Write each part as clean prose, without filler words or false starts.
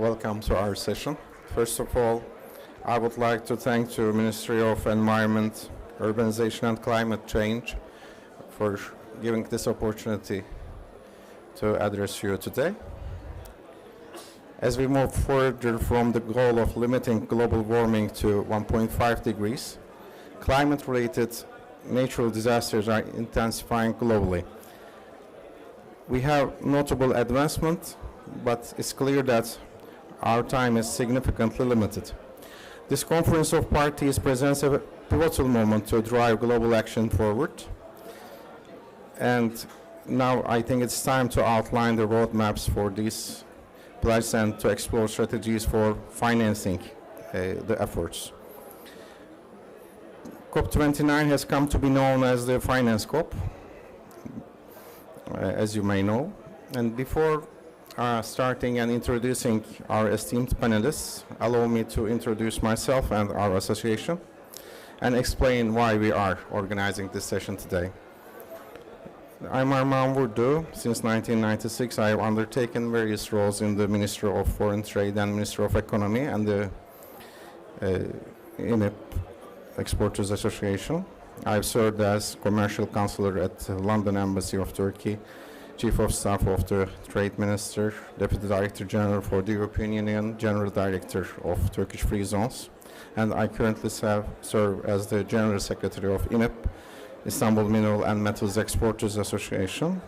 Welcome to our session. First of all, I would like to thank the Ministry of Environment, Urbanization and Climate Change for giving this opportunity to address you today. As we move further from the goal of limiting global warming to 1.5 degrees, climate-related natural disasters are intensifying globally. We have notable advancement, but it's clear that our time is significantly limited. This Conference of Parties presents a pivotal moment to drive global action forward. And now I think it's time to outline the roadmaps for these pledges and to explore strategies for financing the efforts. COP29 has come to be known as the Finance COP, as you may know. And before starting and introducing our esteemed panelists, allow me to introduce myself and our association and explain why we are organizing this session today. I'm Armağan Vurdu. Since 1996, I have undertaken various roles in the Ministry of Foreign Trade and Ministry of Economy and the INEP Exporters Association. I've served as Commercial Counselor at the London Embassy of Turkey, Chief of Staff of the Trade Minister, Deputy Director General for the European Union, General Director of Turkish Free Zones, and I currently serve as the General Secretary of INEP, Istanbul Mineral and Metals Exporters Association.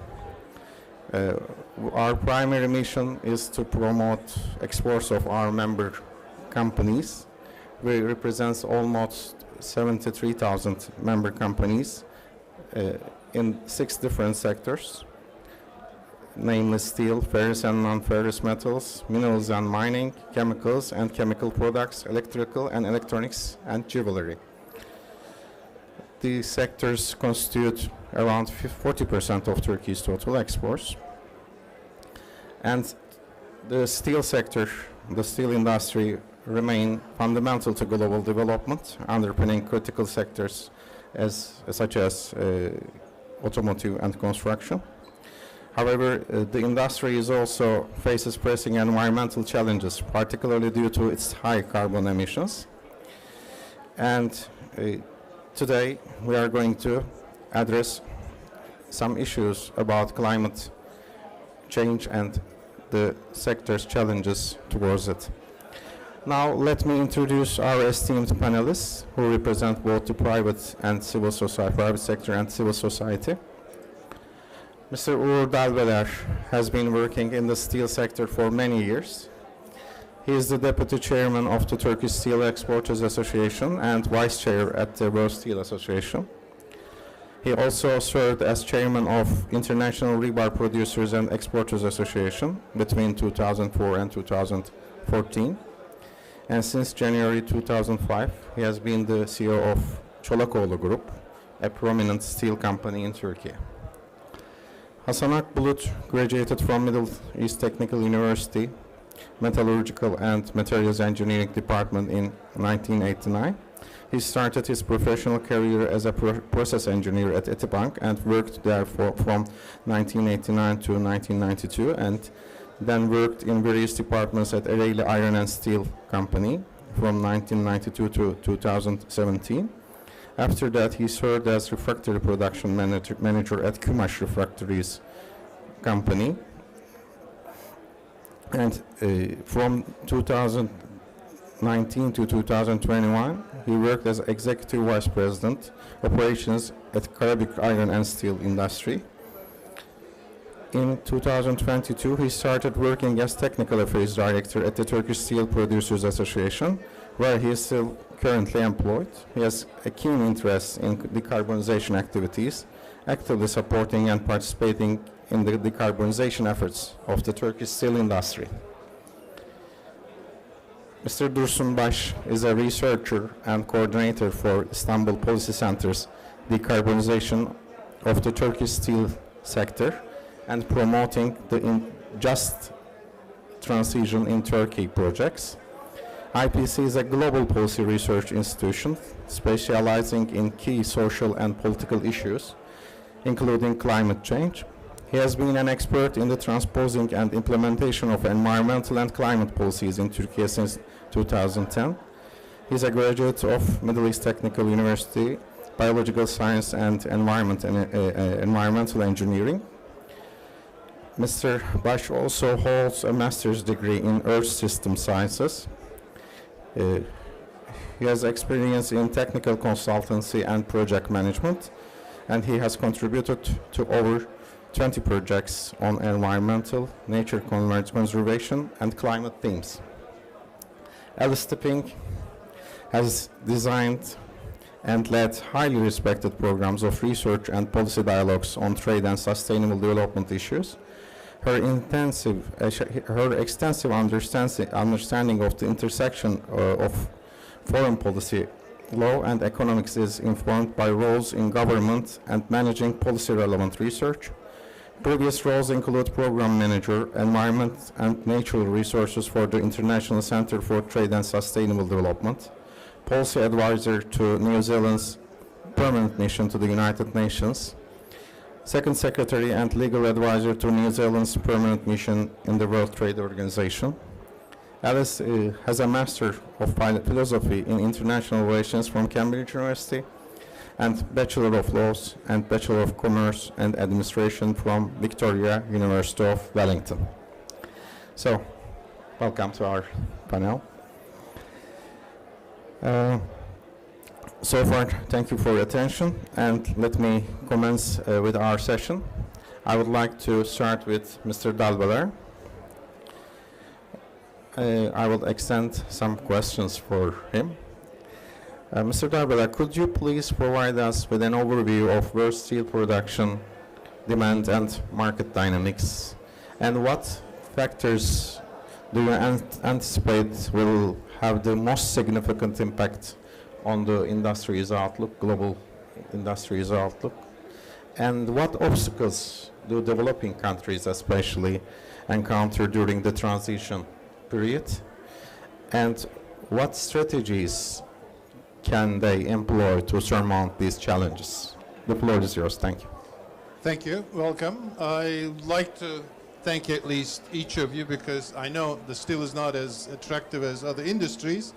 Our primary mission is to promote exports of our member companies. We represent almost 73,000 member companies in 6 different sectors, namely steel, ferrous and non-ferrous metals, minerals and mining, chemicals and chemical products, electrical and electronics, and jewelry. These sectors constitute around 40% of Turkey's total exports. And the steel sector, the steel industry, remain fundamental to global development, underpinning critical sectors such as automotive and construction. However, the industry also faces pressing environmental challenges, particularly due to its high carbon emissions. And today we are going to address some issues about climate change and the sector's challenges towards it. Now let me introduce our esteemed panelists who represent both the private and civil society, private sector and civil society. Mr. Uğur Dalbeler has been working in the steel sector for many years. He is the Deputy Chairman of the Turkish Steel Exporters Association and Vice Chair at the World Steel Association. He also served as Chairman of International Rebar Producers and Exporters Association between 2004 and 2014. And since January 2005, he has been the CEO of Çolakoğlu Group, a prominent steel company in Turkey. Hasan Akbulut graduated from Middle East Technical University, Metallurgical and Materials Engineering Department in 1989. He started his professional career as a process engineer at Etibank and worked there from 1989 to 1992, and then worked in various departments at Ereğli Iron and Steel Company from 1992 to 2017. After that, he served as refractory production manager at Kumaş Refractories Company. And from 2019 to 2021, he worked as Executive Vice President, Operations at Karabük Iron and Steel Industry. In 2022, he started working as Technical Affairs Director at the Turkish Steel Producers Association, where he is still currently employed. He has a keen interest in decarbonization activities, actively supporting and participating in the decarbonization efforts of the Turkish steel industry. Mr. Dursun Baş is a researcher and coordinator for Istanbul Policy Center's decarbonization of the Turkish steel sector and promoting the just transition in Turkey projects. IPC is a global policy research institution specializing in key social and political issues, including climate change, He has been an expert in the transposing and implementation of environmental and climate policies in Turkey since 2010. He's a graduate of Middle East Technical University, Biological Science and Environmental Engineering. Mr. Baş also holds a master's degree in Earth System Sciences. He has experience in technical consultancy and project management, and he has contributed to over 20 projects on environmental, nature conservation, and climate themes. Alice Tipping has designed and led highly respected programs of research and policy dialogues on trade and sustainable development issues. Her extensive understanding of the intersection of foreign policy, law, and economics is informed by roles in government and managing policy-relevant research. Previous roles include Program Manager, Environment and Natural Resources for the International Center for Trade and Sustainable Development, Policy Advisor to New Zealand's Permanent Mission to the United Nations, Second Secretary and Legal Advisor to New Zealand's Permanent Mission in the World Trade Organization. Alice has a Master of Philosophy in International Relations from Cambridge University and Bachelor of Laws and Bachelor of Commerce and Administration from Victoria University of Wellington. So, welcome to our panel. So far, thank you for your attention, and let me commence with our session. I would like to start with Mr. Dalbalar. I will extend some questions for him. Mr. Dalbalar, could you please provide us with an overview of world steel production, demand, and market dynamics, and what factors do you anticipate will have the most significant impact on the industry's outlook, global industry's outlook, and what obstacles do developing countries especially encounter during the transition period, and what strategies can they employ to surmount these challenges? The floor is yours. Thank you. Thank you. Welcome. I'd like to thank at least each of you, because I know the steel is not as attractive as other industries,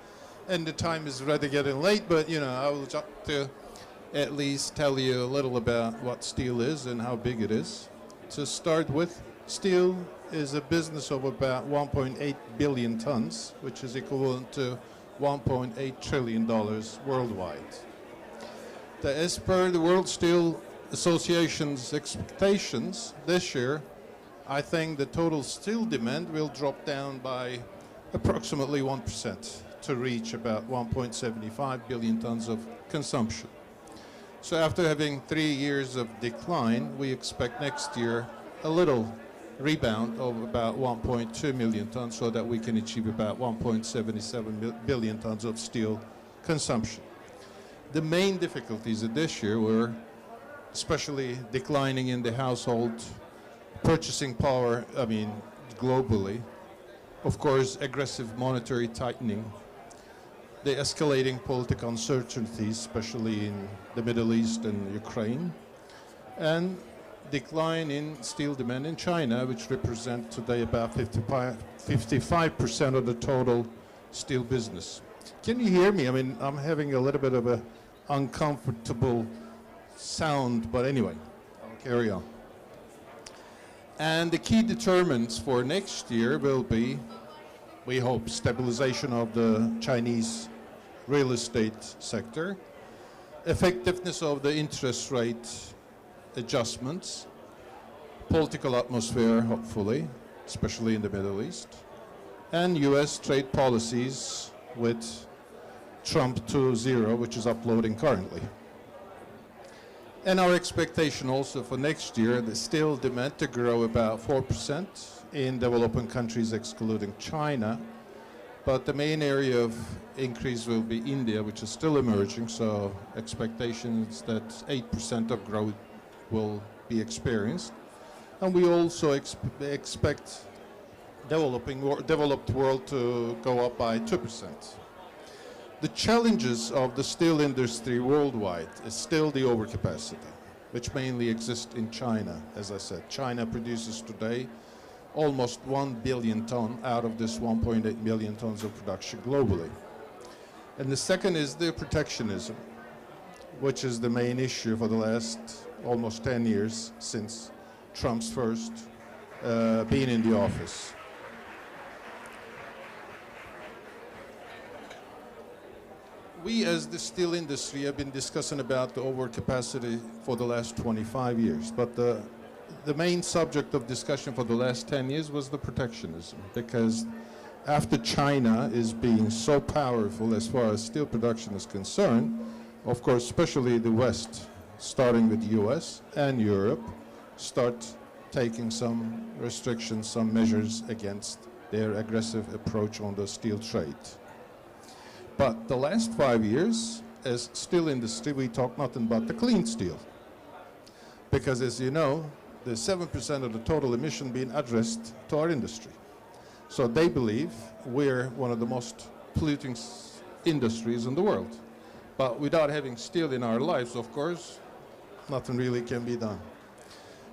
and the time is rather getting late, but I will just to at least tell you a little about what steel is and how big it is. To start with, steel is a business of about 1.8 billion tons, which is equivalent to $1.8 trillion worldwide. As per the World Steel Association's expectations this year, I think the total steel demand will drop down by approximately 1% to reach about 1.75 billion tons of consumption. So after having 3 years of decline, we expect next year a little rebound of about 1.2 million tons, so that we can achieve about 1.77 billion tons of steel consumption. The main difficulties of this year were especially declining in the household purchasing power, globally. Of course, aggressive monetary tightening, the escalating political uncertainties, especially in the Middle East and Ukraine, and decline in steel demand in China, which represents today about 55% of the total steel business. Can you hear me? I'm having a little bit of an uncomfortable sound, but anyway, I'll carry on. And the key determinants for next year will be, we hope, stabilization of the Chinese real estate sector, effectiveness of the interest rate adjustments, political atmosphere, hopefully, especially in the Middle East, and US trade policies with Trump 2.0, which is uploading currently. And our expectation also for next year, the steel demand to grow about 4% in developing countries excluding China. But the main area of increase will be India, which is still emerging, so expectations that 8% of growth will be experienced. And we also expect developed world to go up by 2%. The challenges of the steel industry worldwide is still the overcapacity. which mainly exist in China. As I said, China produces today almost 1 billion ton out of this 1.8 million tons of production globally. And the second is the protectionism, which is the main issue for the last almost 10 years since Trump's first being in the office. We as the steel industry have been discussing about the overcapacity for the last 25 years, but the main subject of discussion for the last 10 years was the protectionism, because after China is being so powerful as far as steel production is concerned, of course, especially the West, starting with the US and Europe, start taking some restrictions, some measures against their aggressive approach on the steel trade. But the last 5 years, as steel industry, we talk nothing but the clean steel. Because as you know, there's 7% of the total emission being addressed to our industry. So they believe we're one of the most polluting industries in the world. But without having steel in our lives, of course, nothing really can be done.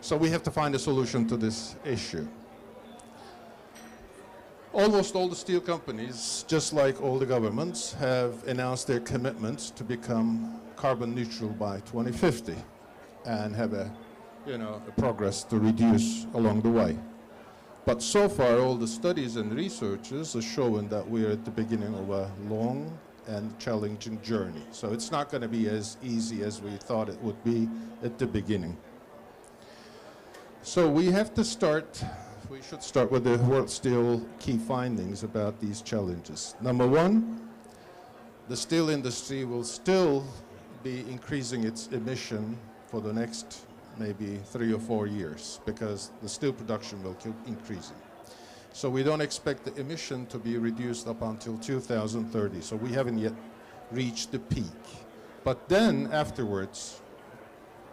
So we have to find a solution to this issue. Almost all the steel companies, just like all the governments, have announced their commitments to become carbon neutral by 2050 and have a progress to reduce along the way. But so far, all the studies and researches are showing that we are at the beginning of a long and challenging journey. So it's not going to be as easy as we thought it would be at the beginning. So we should start with the World Steel key findings about these challenges. Number one, the steel industry will still be increasing its emission for the next maybe 3 or 4 years because the steel production will keep increasing. So we don't expect the emission to be reduced up until 2030. So we haven't yet reached the peak. But then afterwards,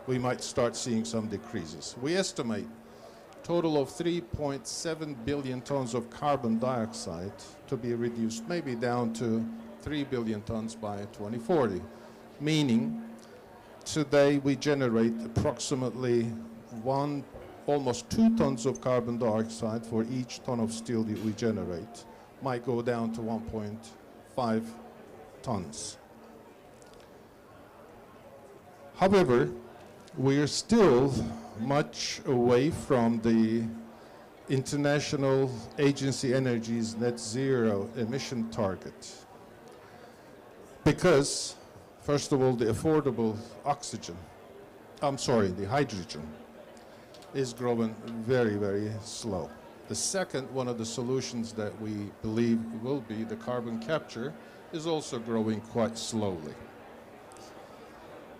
we might start seeing some decreases. We estimate a total of 3.7 billion tons of carbon dioxide to be reduced maybe down to 3 billion tons by 2040, meaning today we generate approximately almost 2 tons of carbon dioxide for each ton of steel that we generate, might go down to 1.5 tons. However, we are still much away from the International Agency Energy's net zero emission target because, first of all, the affordable the hydrogen is growing very, very slow. The second, one of the solutions that we believe will be the carbon capture, is also growing quite slowly.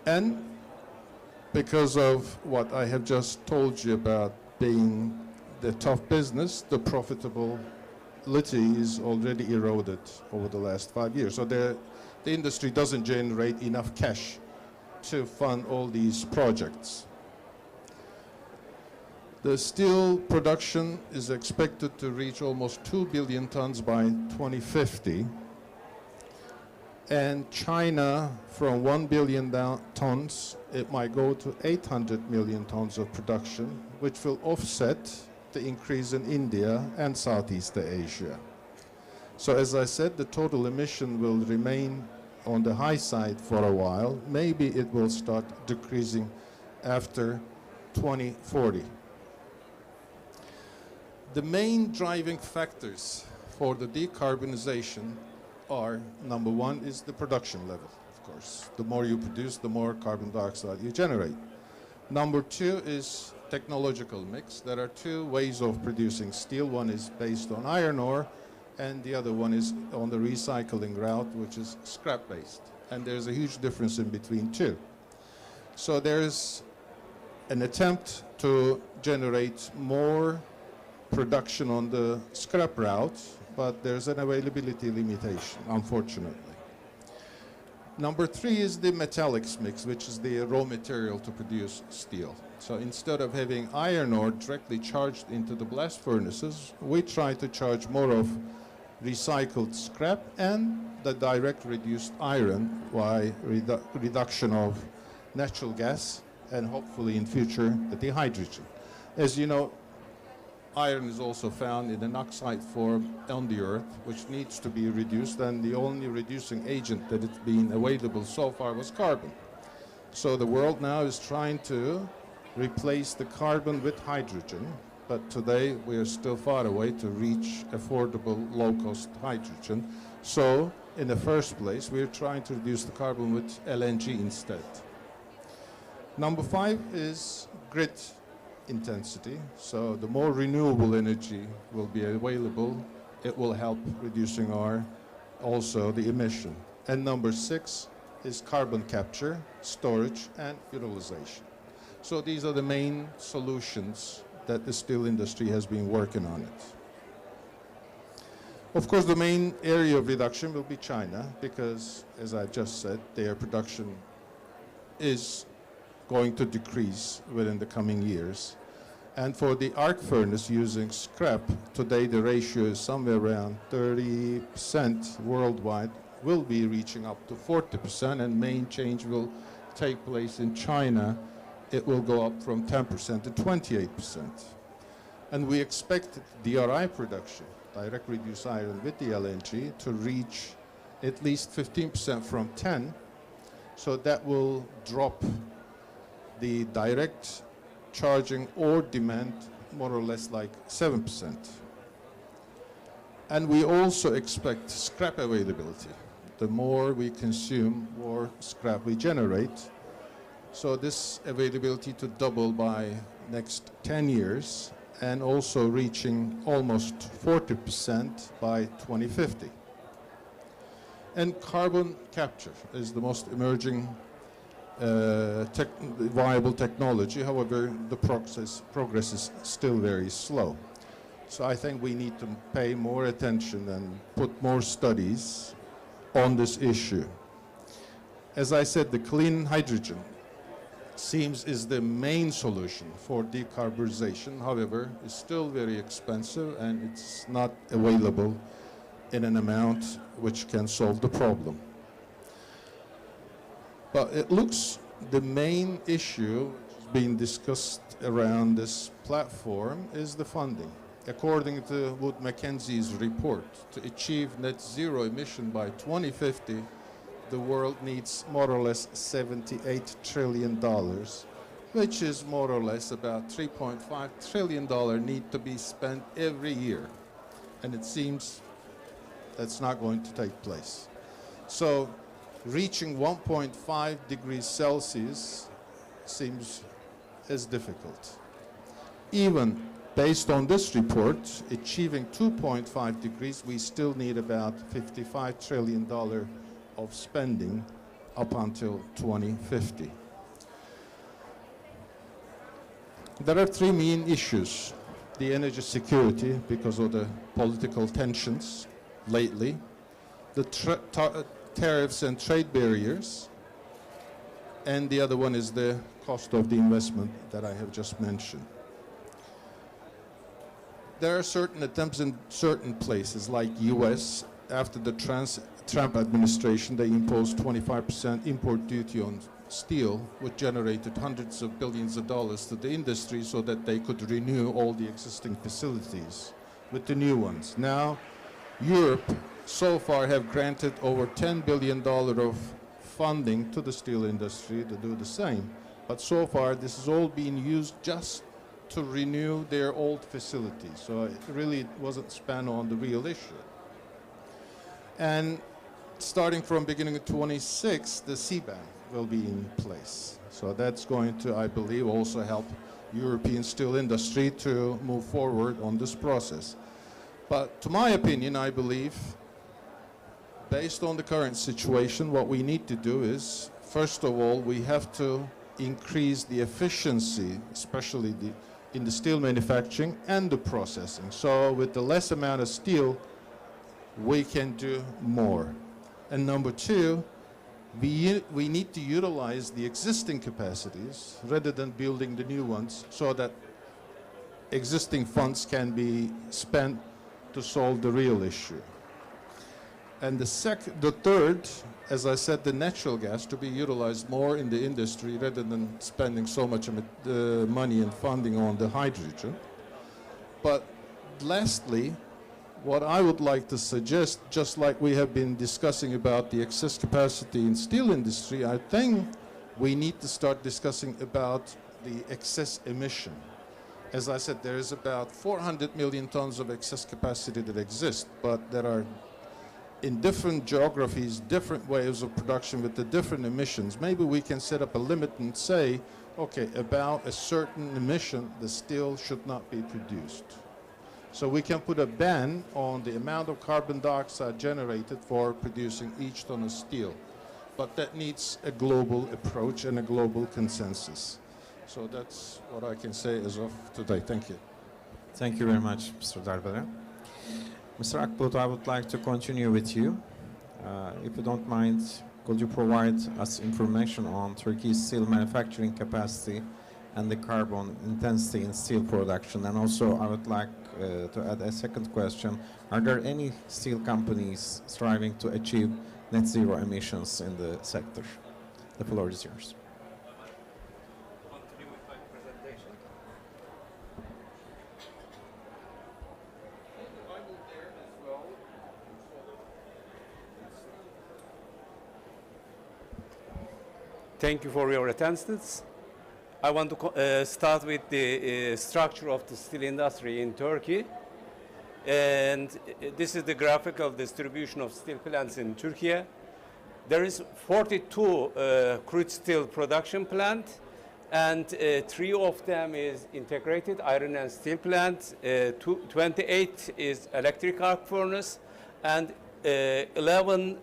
And because of what I have just told you about being the tough business, the profitability is already eroded over the last 5 years. So the industry doesn't generate enough cash to fund all these projects. The steel production is expected to reach almost 2 billion tons by 2050. And China, from 1 billion tons, it might go to 800 million tons of production, which will offset the increase in India and Southeast Asia. So as I said, the total emission will remain on the high side for a while. Maybe it will start decreasing after 2040. The main driving factors for the decarbonization are, number one, is the production level, of course. The more you produce, the more carbon dioxide you generate. Number two is technological mix. There are 2 ways of producing steel. One is based on iron ore, and the other one is on the recycling route, which is scrap-based. And there's a huge difference in between 2. So there's an attempt to generate more production on the scrap route, but there's an availability limitation, unfortunately. Number 3 is the metallics mix, which is the raw material to produce steel. So instead of having iron ore directly charged into the blast furnaces, we try to charge more of recycled scrap and the direct reduced iron by reduction of natural gas and hopefully in future the hydrogen. As you know, iron is also found in an oxide form on the earth, which needs to be reduced, and the only reducing agent that has been available so far was carbon. So the world now is trying to replace the carbon with hydrogen, but today we are still far away to reach affordable, low-cost hydrogen. So in the first place, we are trying to reduce the carbon with LNG instead. Number 5 is grid intensity. So the more renewable energy will be available, it will help reducing also the emission. And number 6 is carbon capture, storage, and utilization. So these are the main solutions that the steel industry has been working on it. Of course, the main area of reduction will be China, because, as I just said, their production is going to decrease within the coming years. And for the arc furnace using scrap, today the ratio is somewhere around 30% worldwide, will be reaching up to 40%, and main change will take place in China. It will go up from 10% to 28%. And we expect DRI production, direct reduced iron with the LNG, to reach at least 15% from 10. So that will drop the direct charging or demand more or less like 7%. And we also expect scrap availability. The more we consume, more scrap we generate. So this availability to double by next 10 years, and also reaching almost 40% by 2050. And carbon capture is the most emerging viable technology. However, the progress is still very slow. So I think we need to pay more attention and put more studies on this issue. As I said, the clean hydrogen seems is the main solution for decarbonization. However, it's still very expensive and it's not available in an amount which can solve the problem. But it looks the main issue being discussed around this platform is the funding. According to Wood Mackenzie's report, to achieve net zero emission by 2050, the world needs more or less $78 trillion, which is more or less about $3.5 trillion need to be spent every year. And it seems that's not going to take place. So reaching 1.5 degrees Celsius seems as difficult. Even based on this report, achieving 2.5 degrees, we still need about $55 trillion of spending up until 2050. There are 3 main issues. The energy security, because of the political tensions lately, the tariffs and trade barriers, and the other one is the cost of the investment that I have just mentioned. There are certain attempts in certain places, like US, after the Trump administration, they imposed 25% import duty on steel, which generated hundreds of billions of dollars to the industry so that they could renew all the existing facilities with the new ones. Now, Europe so far have granted over $10 billion of funding to the steel industry to do the same. But so far, this is all being used just to renew their old facilities. So it really wasn't spent on the real issue. And starting from beginning of 26, the CBAM will be in place. So that's going to, I believe, also help European steel industry to move forward on this process. But to my opinion, I believe, based on the current situation, what we need to do is, first of all, we have to increase the efficiency, especially in the steel manufacturing and the processing. So with the less amount of steel, we can do more. And number 2, we need to utilize the existing capacities rather than building the new ones, so that existing funds can be spent to solve the real issue. And the third, as I said, the natural gas to be utilized more in the industry rather than spending so much money and funding on the hydrogen. But lastly, what I would like to suggest, just like we have been discussing about the excess capacity in steel industry, I think we need to start discussing about the excess emission. As I said, there is about 400 million tons of excess capacity that exists, but there are in different geographies, different ways of production with the different emissions. Maybe we can set up a limit and say, okay, about a certain emission, the steel should not be produced. So we can put a ban on the amount of carbon dioxide generated for producing each ton of steel. But that needs a global approach and a global consensus. So that's what I can say as of today. Thank you. Thank you very much, Mr. Darbere. Mr. Akbulut, I would like to continue with you. If you don't mind, could you provide us information on Turkey's steel manufacturing capacity and the carbon intensity in steel production? And also, I would like to add a second question. Are there any steel companies striving to achieve net zero emissions in the sector? The floor is yours. Continue with my presentation. I will there as well. Thank you for your attendance. I want to start with the structure of the steel industry in Turkey. And this is the graphical distribution of steel plants in Turkey. There is 42 crude steel production plants, and 3 of them is integrated iron and steel plant, 28 is electric arc furnace, and 11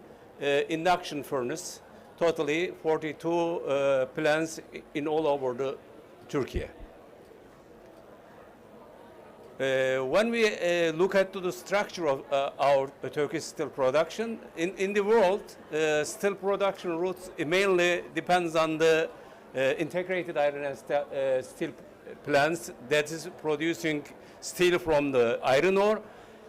induction furnace. Totally 42 plants in all over the Turkey. When we look at the structure of our Turkish steel production, in the world, steel production routes mainly depends on the integrated iron and steel plants that is producing steel from the iron ore,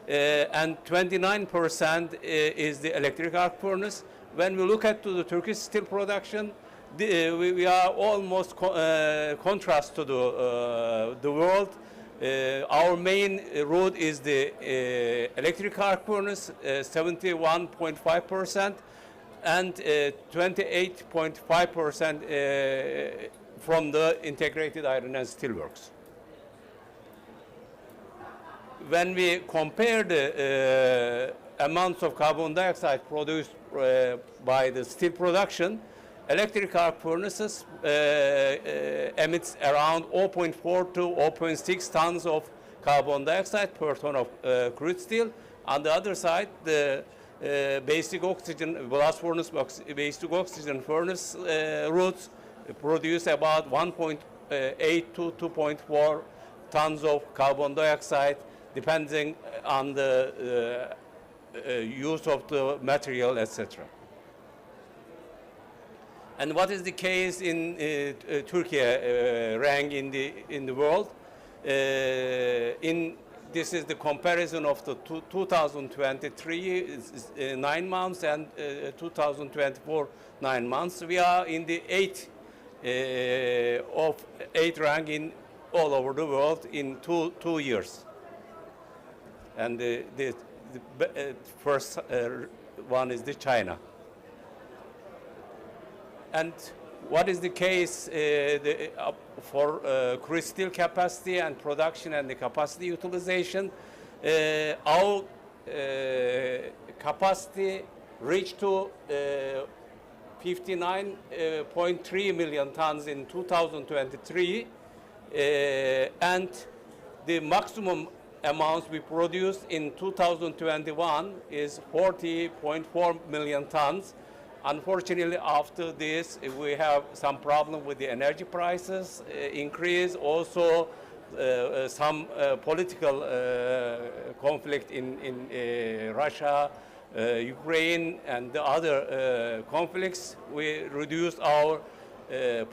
and 29% is the electric arc furnace. When we look at the Turkish steel production, we are almost contrast to the world. Our main route is the electric arc furnace, 71.5%, and 28.5% from the integrated iron and steel works. When we compare the amounts of carbon dioxide produced by the steel production, electric arc furnaces emits around 0.4 to 0.6 tons of carbon dioxide per ton of crude steel. On the other side, the basic oxygen blast furnace, basic oxygen furnace routes produce about 1.8 to 2.4 tons of carbon dioxide, depending on the use of the material, etc. And what is the case in Turkey rank in the world? This is the comparison of the 2023 9 months and 2024 9 months. We are in the 8th rank in all over the world in 2 years. And the first one is the China. And what is the case for crude steel capacity and production and the capacity utilization? Our capacity reached to 59.3 million tons in 2023, and the maximum amounts we produced in 2021 is 40.4 million tons. Unfortunately, after this, we have some problem with the energy prices increase, also some political conflict in Russia, Ukraine, and the other conflicts. We reduced our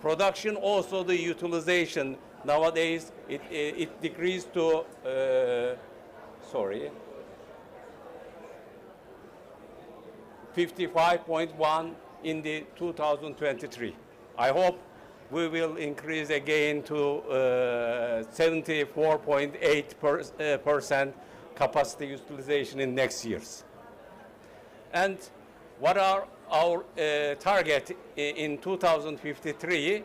production, also the utilization. Nowadays, it decreased to, 55.1 in the 2023. I hope we will increase again to 74.8% capacity utilization in next years. And what are our target in 2053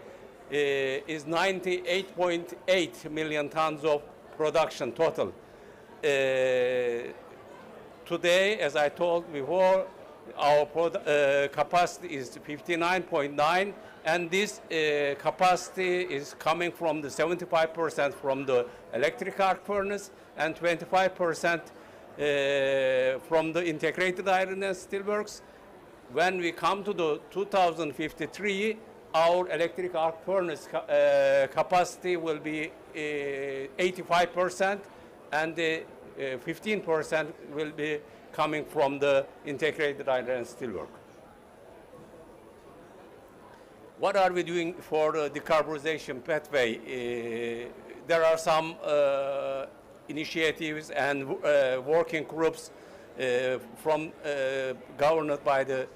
is 98.8 million tons of production total. Today, as I told before, our capacity is 59.9, and this capacity is coming from the 75% from the electric arc furnace and 25% from the integrated iron and steel works. When we come to the 2053, our electric arc furnace capacity will be 85%, and 15% will be coming from the integrated iron and steel work. What are we doing for the decarbonization pathway? There are some initiatives and working groups governed by the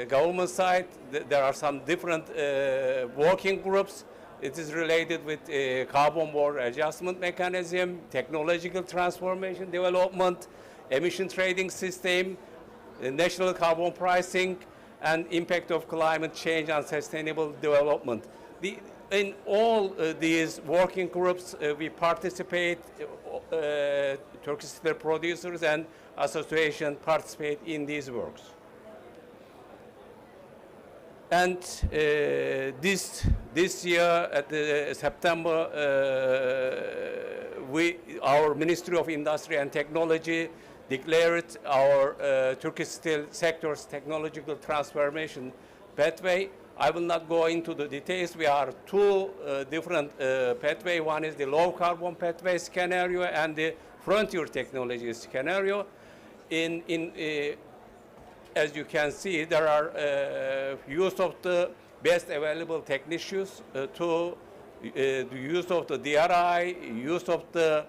government side. There are some different working groups. It is related with carbon border adjustment mechanism, technological transformation development, emission trading system, national carbon pricing, and impact of climate change and sustainable development. In all these working groups, we participate, Turkish steel producers and association participate in these works. And this year, at the September, our Ministry of Industry and Technology declared our Turkish steel sector's technological transformation pathway. I will not go into the details. We are two different pathways. One is the low carbon pathway scenario and the frontier technology scenario. As you can see, there are use of the best available technicians to the use of the DRI, use of the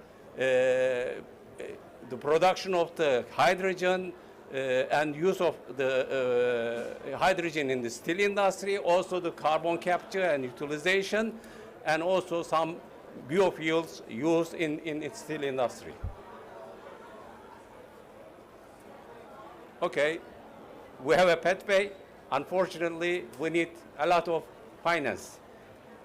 production of the hydrogen, and use of the hydrogen in the steel industry, also the carbon capture and utilization, and also some biofuels used in the steel industry. Okay, we have a pathway. Unfortunately, we need a lot of finance.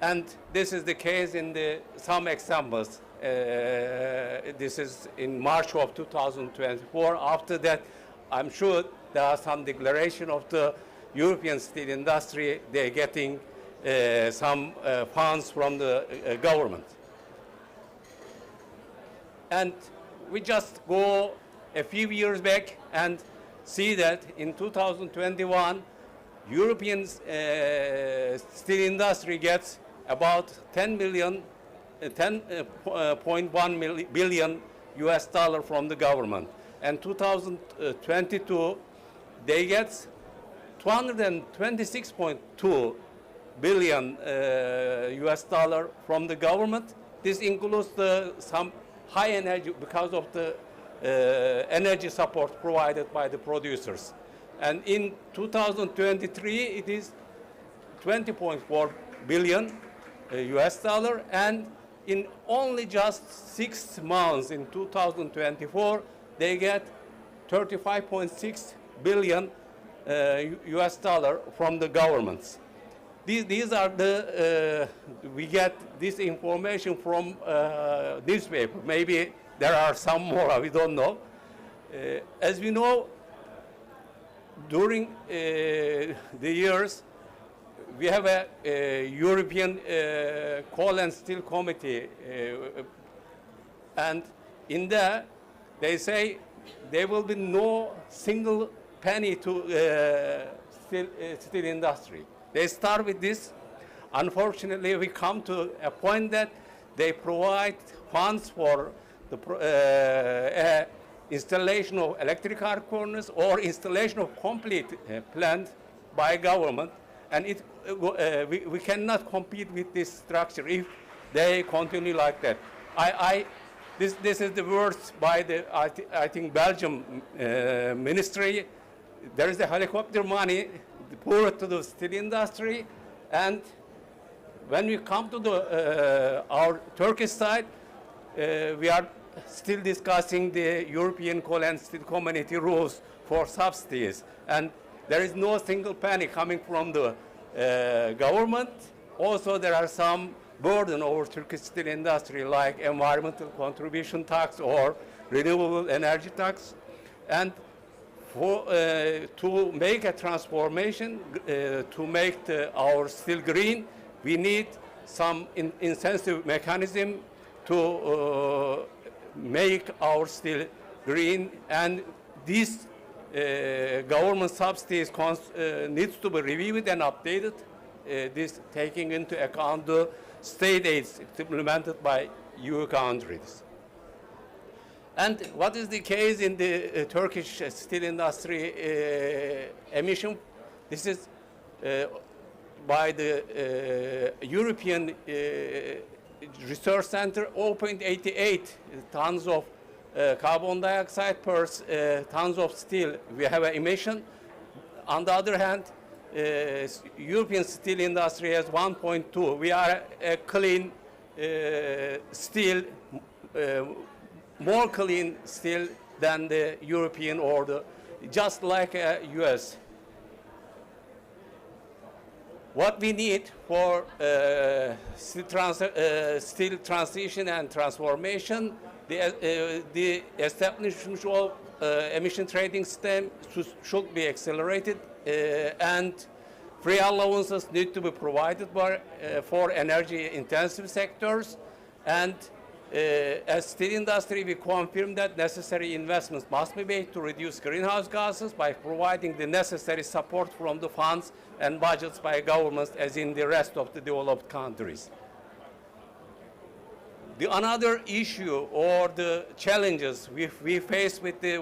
And this is the case in some examples. This is in March of 2024. After that, I'm sure there are some declaration of the European steel industry. They're getting some funds from the government. And we just go a few years back and see that in 2021, European steel industry gets about 10.1 billion US dollar from the government. And 2022, they get 226.2 billion US dollar from the government. This includes some high energy because of the energy support provided by the producers. And in 2023, it is 20.4 billion US dollar, and in only just 6 months in 2024, they get 35.6 billion US dollar from the governments. These are we get this information from newspaper. Maybe there are some more, we don't know. As we know, during the years, we have a European Coal and Steel Committee, and in there, they say there will be no single penny to steel industry. They start with this. Unfortunately, we come to a point that they provide funds for the installation of electric arc furnace or installation of complete plant by government, and we cannot compete with this structure if they continue like that. This is the words by I think Belgium ministry. there is a helicopter money poured to the steel industry, and when we come to the our Turkish side, we are still discussing the European Coal and Steel Community rules for subsidies, and there is no single penny coming from the government. Also, there are some burden over Turkish steel industry, like environmental contribution tax or renewable energy tax, and for, to make a transformation, to make our steel green, we need some incentive mechanism to make our steel green, and these government subsidies needs to be reviewed and updated, this taking into account the state aids implemented by EU countries. And what is the case in the Turkish steel industry emission? This is by the European Research Center, 0.88 tons of carbon dioxide per tons of steel we have an emission. On the other hand, European steel industry has 1.2. We are a clean steel, more clean steel than the European or the, just like US. What we need for steel transition and transformation, the establishment of emission trading system should be accelerated, and free allowances need to be provided for energy intensive sectors. And as steel industry, we confirm that necessary investments must be made to reduce greenhouse gases by providing the necessary support from the funds and budgets by governments as in the rest of the developed countries. The another issue or the challenges we face with the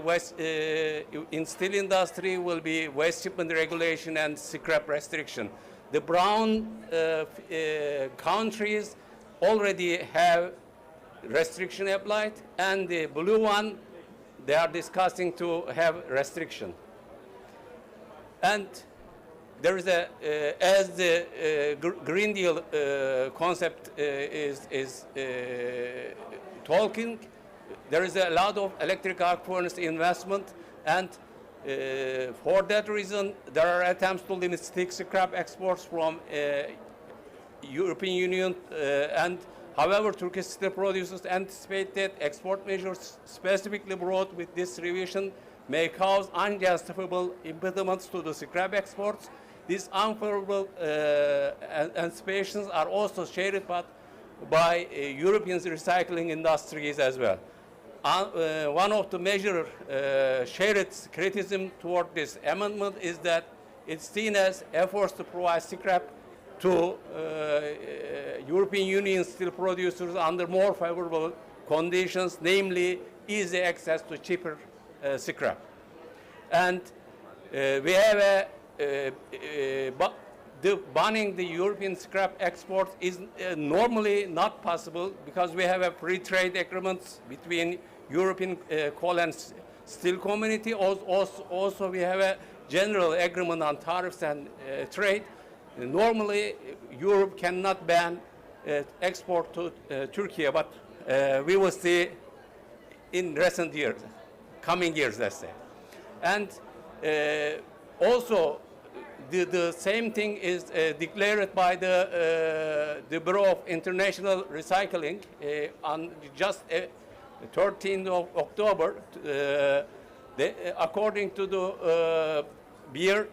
in steel industry will be waste shipment regulation and scrap restriction. The brown countries already have restriction applied, and the blue one, they are discussing to have restriction. And there is a, as the Green Deal concept is talking, there is a lot of electric arc furnace investment, and for that reason, there are attempts to limit stick scrap exports from European Union, and however, Turkish steel producers anticipate that export measures specifically brought with this revision may cause unjustifiable impediments to the scrap exports. These unfavorable anticipations are also shared by European recycling industries as well. One of the major shared criticism toward this amendment is that it's seen as efforts to provide scrap to European Union steel producers under more favorable conditions, namely easy access to cheaper scrap. And we have banning the European scrap exports is normally not possible because we have a free trade agreements between European coal and steel community. Also we have a general agreement on tariffs and trade. Normally, Europe cannot ban export to Turkey, but we will see in recent years, coming years, let's say. And also, the same thing is declared by the Bureau of International Recycling on just 13th of October. According to the beer,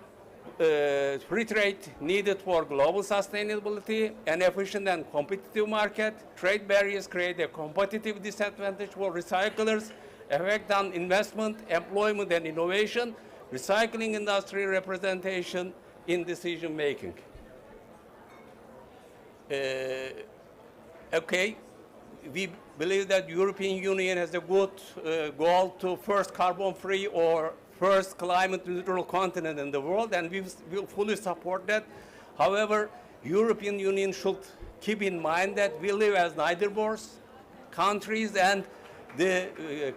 free trade needed for global sustainability, an efficient and competitive market. Trade barriers create a competitive disadvantage for recyclers, effect on investment, employment, and innovation, recycling industry representation in decision making. Okay, we believe that European Union has a good goal to first carbon-free or first climate-neutral continent in the world, and we will fully support that. However, European Union should keep in mind that we live as neighbors countries, and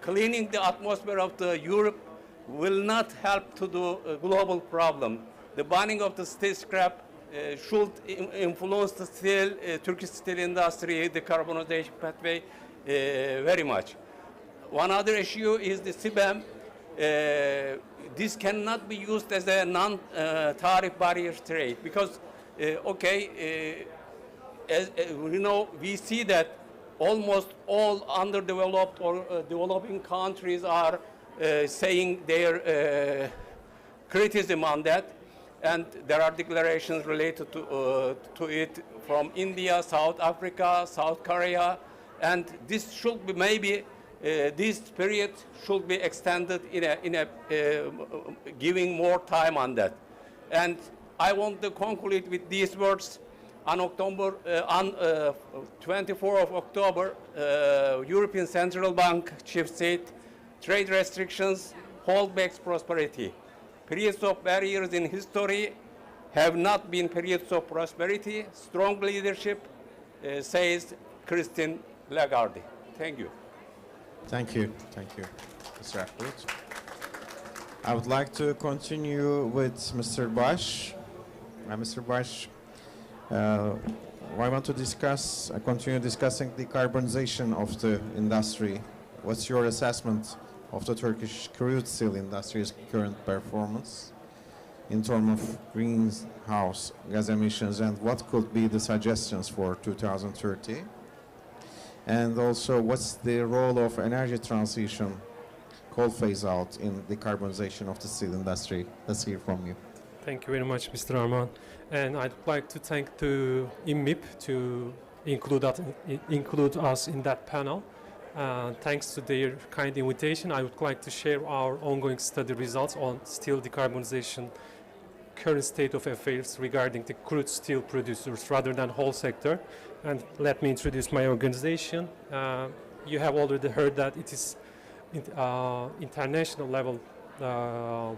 cleaning the atmosphere of the Europe will not help to the global problem. The banning of the steel scrap should influence the Turkish steel industry, the decarbonization pathway very much. One other issue is the CBAM. This cannot be used as a non-tariff barrier trade because, as we know, we see that almost all underdeveloped or developing countries are saying their criticism on that, and there are declarations related to it from India, South Africa, South Korea, and this should be maybe this period should be extended in a giving more time on that. And I want to conclude with these words. On 24 of October, European Central Bank chief said, trade restrictions hold back prosperity. Periods of barriers in history have not been periods of prosperity. Strong leadership, says Christine Lagarde. Thank you. Thank you. Thank you, Mr. Akbulut. I would like to continue with Mr. Bash. Mr. Bash, I want to continue discussing the decarbonization of the industry. What's your assessment of the Turkish crude steel industry's current performance in terms of greenhouse gas emissions, and what could be the suggestions for 2030? And also, what's the role of energy transition, coal phase out in decarbonization of the steel industry? Let's hear from you. Thank you very much, Mr. Arman. And I'd like to thank the IMMIP to include us in that panel. Thanks to their kind invitation, I would like to share our ongoing study results on steel decarbonization, current state of affairs regarding the crude steel producers rather than whole sector. And let me introduce my organization. You have already heard that it is international level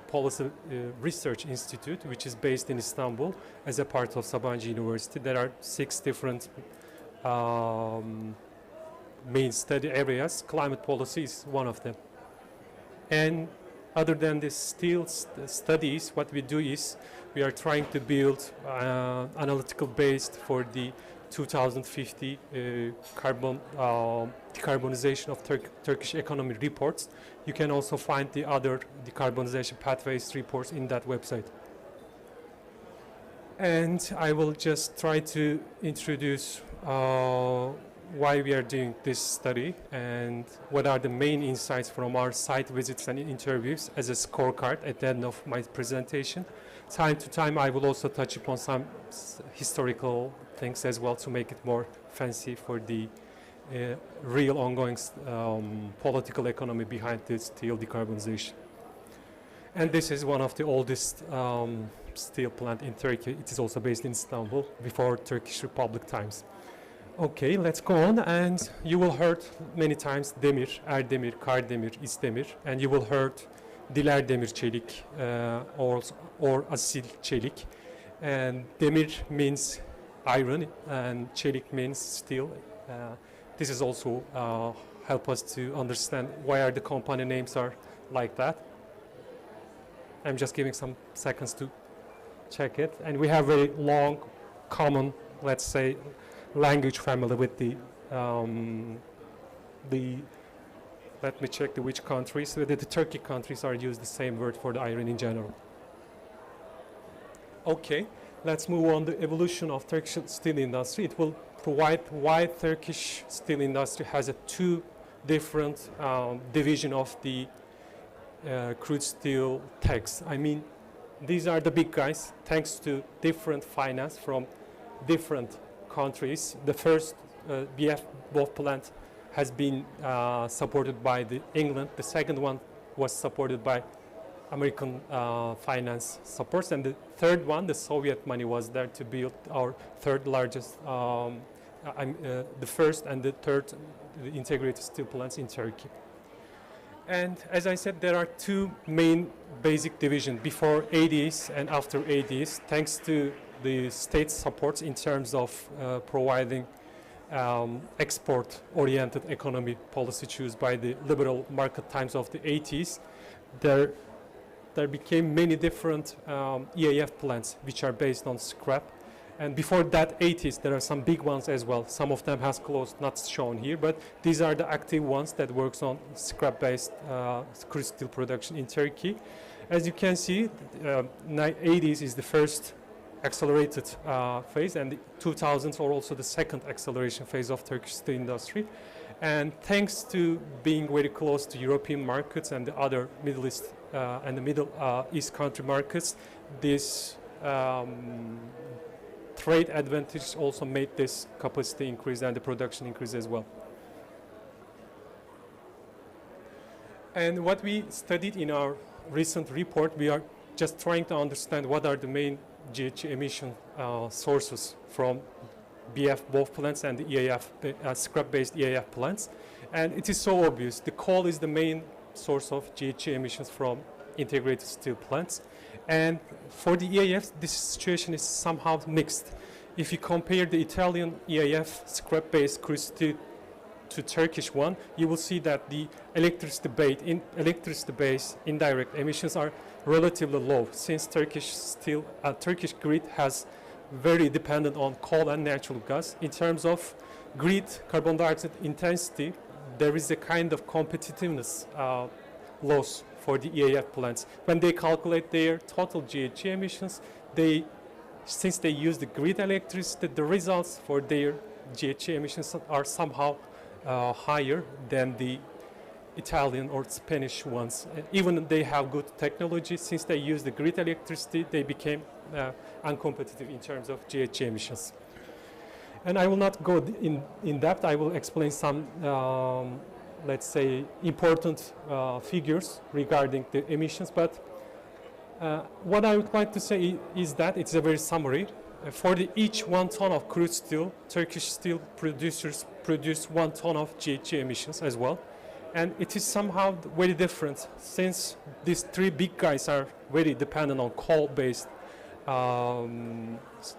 Policy Research Institute, which is based in Istanbul as a part of Sabancı University. There are 6 different main study areas. Climate policy is one of them. And other than the steel studies, what we do is we are trying to build analytical base for the 2050 decarbonization of Turkish economy reports. You can also find the other decarbonization pathways reports in that website. And I will just try to introduce why we are doing this study and what are the main insights from our site visits and interviews as a scorecard at the end of my presentation. Time to time, I will also touch upon some historical things as well to make it more fancy for the real ongoing political economy behind the steel decarbonization. And this is one of the oldest steel plant in Turkey. It is also based in Istanbul before Turkish Republic times. Okay, let's go on, and you will heard many times Demir, Erdemir, Kardemir, İsdemir, and you will heard Diler Demir Çelik or Asil Çelik. And Demir means iron and Çelik means steel. This is also help us to understand why are the company names are like that. I'm just giving some seconds to check it. And we have very long, common, let's say, language family with the let me check which countries. So the Turkic countries are used the same word for the iron in general. Okay, let's move on the evolution of Turkish steel industry. It will provide why Turkish steel industry has a 2 different division of the crude steel tax. I mean, these are the big guys, thanks to different finance from different countries. The first BF plant has been supported by England. The second one was supported by American finance supports, and the third one, the Soviet money, was there to build our third largest, the first and the third integrated steel plants in Turkey. And as I said, there are 2 main basic divisions before 80s and after 80s, thanks to the state supports in terms of providing export-oriented economy policy chosen by the liberal market times of the 80s. There there became many different EAF plants which are based on scrap. And before that, 80s, there are some big ones as well. Some of them has closed, not shown here, but these are the active ones that works on scrap-based crude steel production in Turkey. As you can see, 80s is the first accelerated phase, and the 2000s are also the second acceleration phase of Turkish steel industry. And thanks to being very close to European markets and the other Middle East and the Middle East country markets, this trade advantage also made this capacity increase and the production increase as well. And what we studied in our recent report, we are just trying to understand what are the main GHG emission sources from BF both plants and the EAF, scrap-based EAF plants. And it is so obvious. The coal is the main source of GHG emissions from integrated steel plants. And for the EAFs, this situation is somehow mixed. If you compare the Italian EAF scrap-based crude steel to Turkish one, you will see that the electricity-based indirect emissions are relatively low, since Turkish grid has very dependent on coal and natural gas. In terms of grid carbon dioxide intensity, there is a kind of competitiveness loss for the EAF plants. When they calculate their total GHG emissions, since they use the grid electricity, the results for their GHG emissions are somehow higher than the Italian or Spanish ones. Even they have good technology, since they use the grid electricity, they became uncompetitive in terms of GHG emissions. And I will not go in depth. I will explain some, let's say, important figures regarding the emissions. But what I would like to say is that it's a very summary. For each 1 ton of crude steel, Turkish steel producers produce 1 ton of GHG emissions as well. And it is somehow very different, since these three big guys are very dependent on coal-based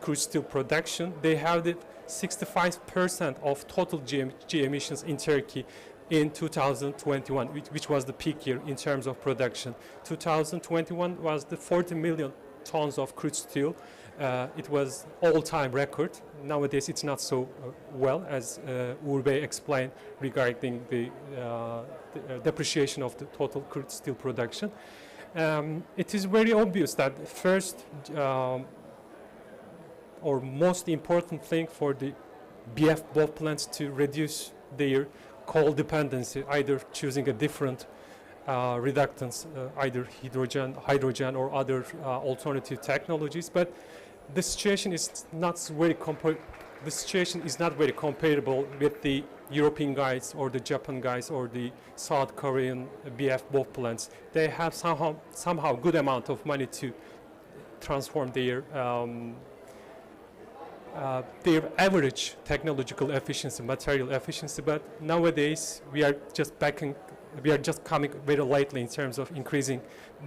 crude steel production. They have the 65% of total GHG emissions in Turkey in 2021, which was the peak year in terms of production. 2021 was the 40 million tons of crude steel. It was all-time record. Nowadays, it's not so well, as Uğur Bey explained regarding the depreciation of the total crude steel production. It is very obvious that first or most important thing for the BF both plants to reduce their coal dependency, either choosing a different reductants, either hydrogen or other alternative technologies. But the situation is not very comparable with the European guys or the Japan guys or the South Korean BF both plants. They have somehow good amount of money to transform their average technological efficiency, material efficiency. But nowadays we are just coming very lightly in terms of increasing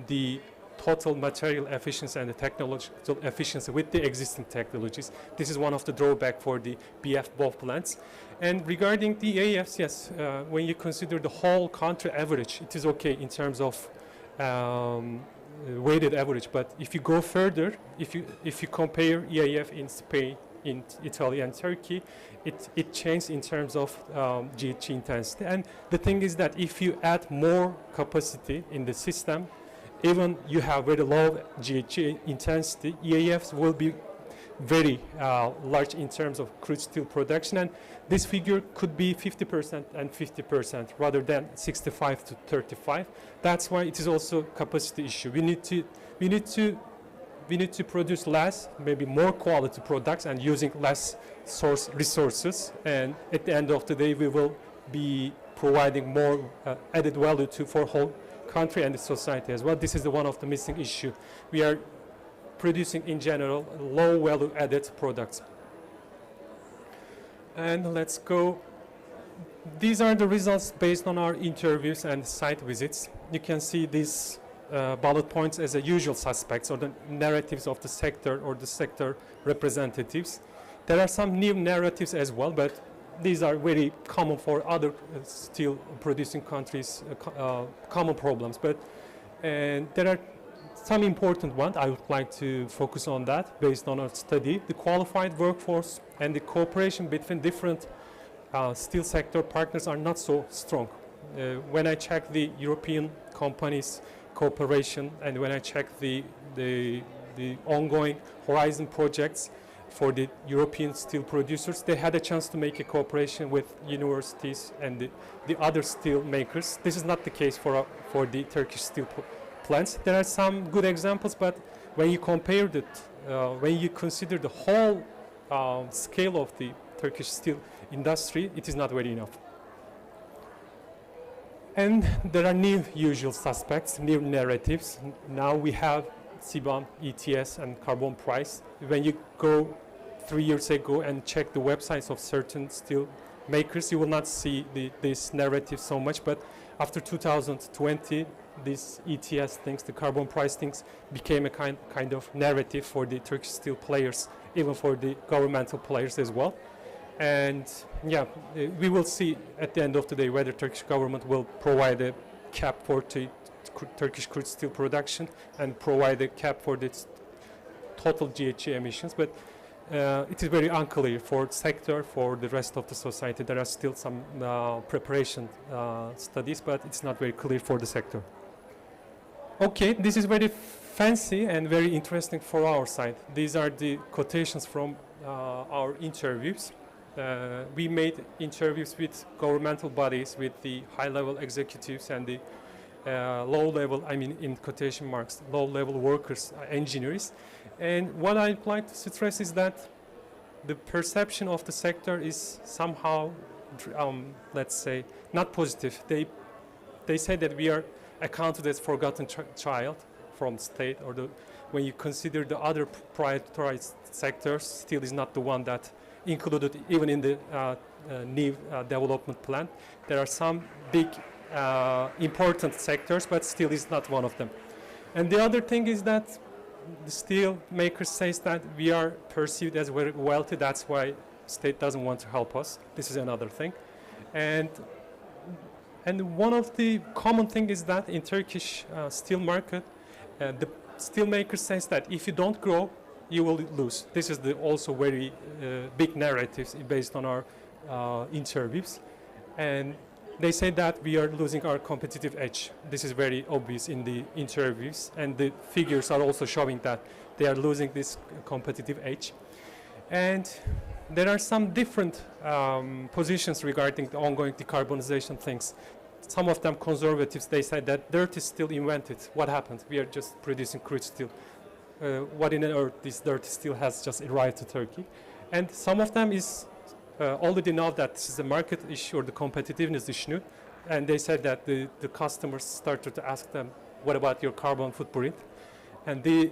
the total material efficiency and the technological efficiency with the existing technologies. This is one of the drawbacks for the BF both plants. And regarding the EAFs, yes, when you consider the whole country average, it is okay in terms of weighted average. But if you go further, if you compare EAF in Spain, in Italy and Turkey, it changed in terms of GHG intensity. And the thing is that if you add more capacity in the system, even you have very low GHG intensity, EAFs will be very large in terms of crude steel production, and this figure could be 50% and 50% rather than 65 to 35. That's why it is also a capacity issue. We need to produce less, maybe more quality products, and using less source resources. And at the end of the day, we will be providing more added value for whole country and the society as well. This is one of the missing issue. We are producing in general low value added products. And let's go. These are the results based on our interviews and site visits. You can see these bullet points as a usual suspects, or the narratives of the sector or the sector representatives. There are some new narratives as well, but these are very common for other steel producing countries, common problems. But there are some important one, I would like to focus on that based on our study. The qualified workforce and the cooperation between different steel sector partners are not so strong. When I check the European companies' cooperation and when I check the ongoing Horizon projects for the European steel producers, they had a chance to make a cooperation with universities and the other steel makers. This is not the case for the Turkish steel plants. There are some good examples, but when you compare it, when you consider the whole scale of the Turkish steel industry, it is not very enough. And there are new usual suspects, new narratives. Now we have CBAM, ETS, and carbon price. When you go 3 years ago and check the websites of certain steel makers, you will not see this narrative so much. But after 2020, these ETS things, the carbon price things, became a kind of narrative for the Turkish steel players, even for the governmental players as well. And yeah, we will see at the end of the day whether Turkish government will provide a cap for Turkish crude steel production and provide a cap for the total GHG emissions. But it is very unclear for the sector, for the rest of the society. There are still some preparation studies, but it's not very clear for the sector. Okay, this is very fancy and very interesting for our side. These are the quotations from our interviews. We made interviews with governmental bodies, with the high-level executives and the low-level, I mean in quotation marks, low-level workers, engineers. And what I'd like to stress is that the perception of the sector is somehow, let's say, not positive. They say that we are accounted as forgotten child from state, or when you consider the other prioritized sectors, steel is not the one that included even in the new development plan. There are some big important sectors, but steel is not one of them. And the other thing is that the steel maker says that we are perceived as very wealthy, that's why state doesn't want to help us. This is another thing. And one of the common thing is that in Turkish steel market, the steel maker says that if you don't grow, you will lose. This is also very big narratives based on our interviews. And they say that we are losing our competitive edge. This is very obvious in the interviews, and the figures are also showing that they are losing this competitive edge. And there are some different positions regarding the ongoing decarbonization things. Some of them conservatives, they say that dirt is still invented. What happened? We are just producing crude steel. What in the earth this dirt still has just arrived to Turkey? And some of them is already know that this is a market issue or the competitiveness issue, and they said that the customers started to ask them, what about your carbon footprint? And the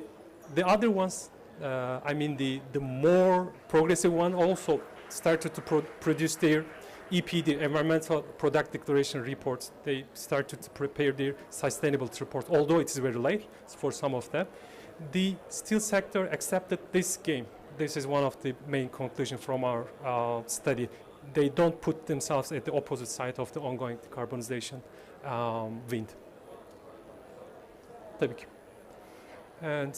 other ones, I mean the more progressive one also started to produce their EPD, Environmental Product Declaration reports. They started to prepare their sustainability report, although it is very late for some of them. The steel sector accepted this game. This is one of the main conclusions from our study. They don't put themselves at the opposite side of the ongoing decarbonization wind. Tabii ki. And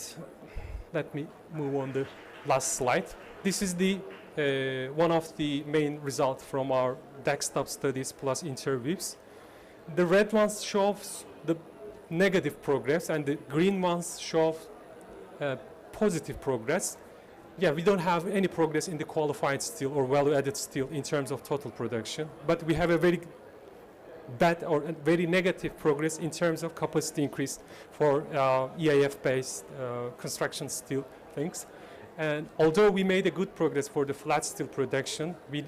let me move on the last slide. This is the one of the main results from our desktop studies plus interviews. The red ones shows the negative progress, and the green ones show positive progress. Yeah, we don't have any progress in the qualified steel or value-added steel in terms of total production, but we have a very bad or very negative progress in terms of capacity increase for EAF-based construction steel things. And although we made a good progress for the flat steel production, we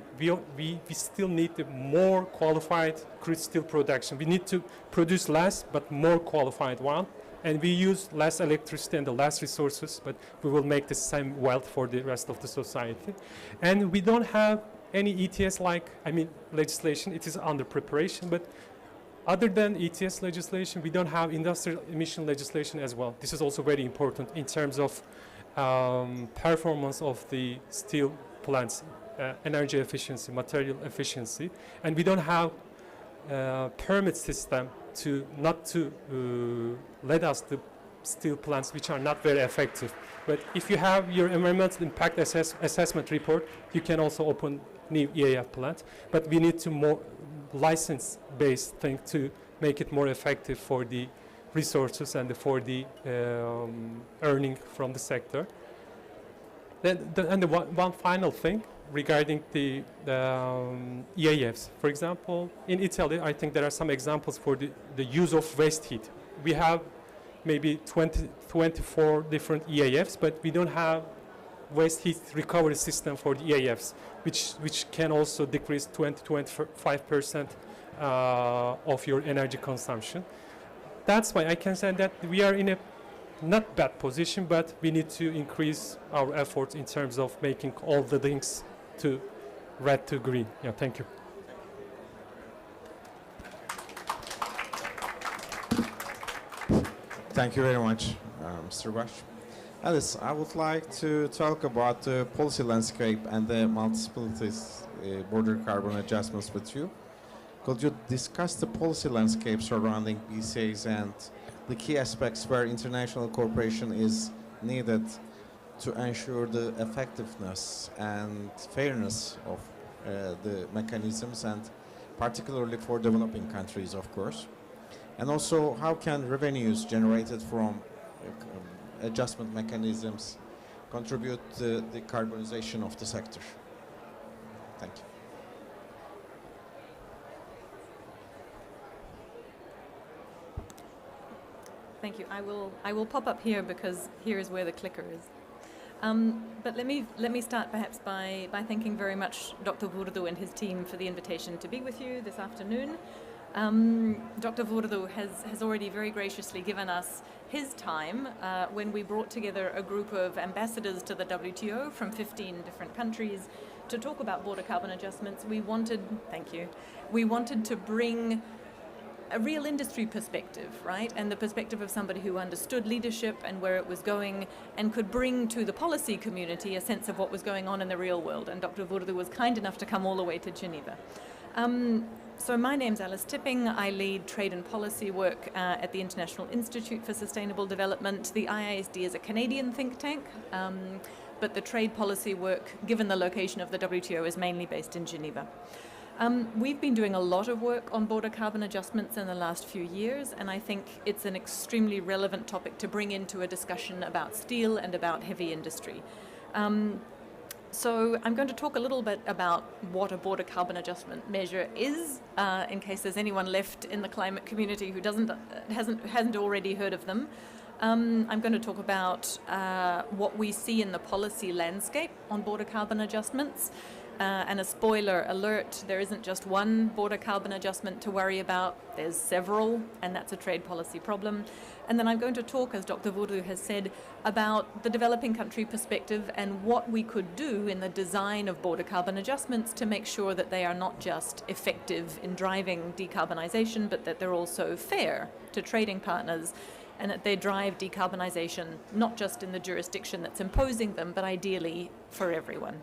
still need the more qualified crude steel production. We need to produce less but more qualified one. And we use less electricity and the less resources, but we will make the same wealth for the rest of the society. And we don't have any ETS legislation. It is under preparation, but other than ETS legislation, we don't have industrial emission legislation as well. This is also very important in terms of performance of the steel plants, energy efficiency, material efficiency, and we don't have permit system to let us to steel plants which are not very effective. But if you have your environmental impact assessment report, you can also open new EAF plant. But we need to more license-based thing to make it more effective for the resources and for the earning from the sector. Then one final thing regarding the EAFs. For example, in Italy, I think there are some examples for the use of waste heat. We have maybe 24 different EAFs, but we don't have waste heat recovery system for the EAFs, which can also decrease 20-25% of your energy consumption. That's why I can say that we are in a not bad position, but we need to increase our efforts in terms of making all the links to red to green. Yeah, thank you. Thank you very much, Mr. Bash. Alice, I would like to talk about the policy landscape and the multiplicity border carbon adjustments with you. Could you discuss the policy landscape surrounding BCAs and the key aspects where international cooperation is needed to ensure the effectiveness and fairness of the mechanisms, and particularly for developing countries, of course? And also, how can revenues generated from adjustment mechanisms contribute to the decarbonization of the sector? Thank you. Thank you. I will pop up here because here is where the clicker is. But let me start perhaps by thanking very much Dr. Vurdu and his team for the invitation to be with you this afternoon. Dr. Vurdu has already very graciously given us his time when we brought together a group of ambassadors to the WTO from 15 different countries to talk about border carbon adjustments. We wanted to bring a real industry perspective, right? And the perspective of somebody who understood leadership and where it was going and could bring to the policy community a sense of what was going on in the real world. And Dr. Vurdu was kind enough to come all the way to Geneva. So my name's Alice Tipping. I lead trade and policy work at the International Institute for Sustainable Development. The IISD is a Canadian think tank, but the trade policy work, given the location of the WTO, is mainly based in Geneva. We've been doing a lot of work on border carbon adjustments in the last few years, and I think it's an extremely relevant topic to bring into a discussion about steel and about heavy industry. So I'm going to talk a little bit about what a border carbon adjustment measure is, in case there's anyone left in the climate community who hasn't already heard of them. I'm going to talk about what we see in the policy landscape on border carbon adjustments. And a spoiler alert, there isn't just one border carbon adjustment to worry about, there's several, and that's a trade policy problem. And then I'm going to talk, as Dr. Vurdu has said, about the developing country perspective and what we could do in the design of border carbon adjustments to make sure that they are not just effective in driving decarbonization, but that they're also fair to trading partners, and that they drive decarbonization not just in the jurisdiction that's imposing them, but ideally for everyone.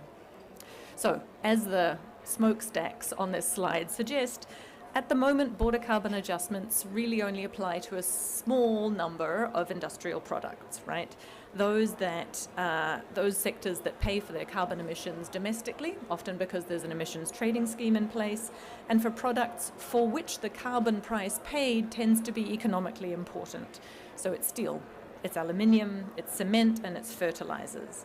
So, as the smokestacks on this slide suggest, at the moment border carbon adjustments really only apply to a small number of industrial products, right? Those sectors that pay for their carbon emissions domestically, often because there's an emissions trading scheme in place, and for products for which the carbon price paid tends to be economically important. So it's steel, it's aluminium, it's cement, and it's fertilizers.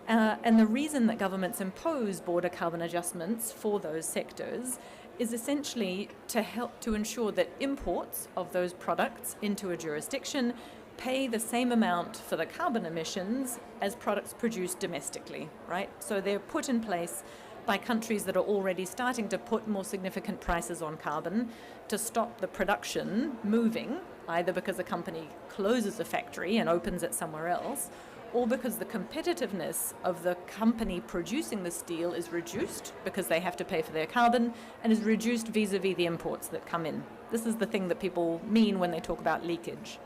And the reason that governments impose border carbon adjustments for those sectors is essentially to help to ensure that imports of those products into a jurisdiction pay the same amount for the carbon emissions as products produced domestically, right? So they're put in place by countries that are already starting to put more significant prices on carbon to stop the production moving, either because a company closes a factory and opens it somewhere else, or because the competitiveness of the company producing the steel is reduced because they have to pay for their carbon, and is reduced vis-a-vis the imports that come in. This is the thing that people mean when they talk about leakage.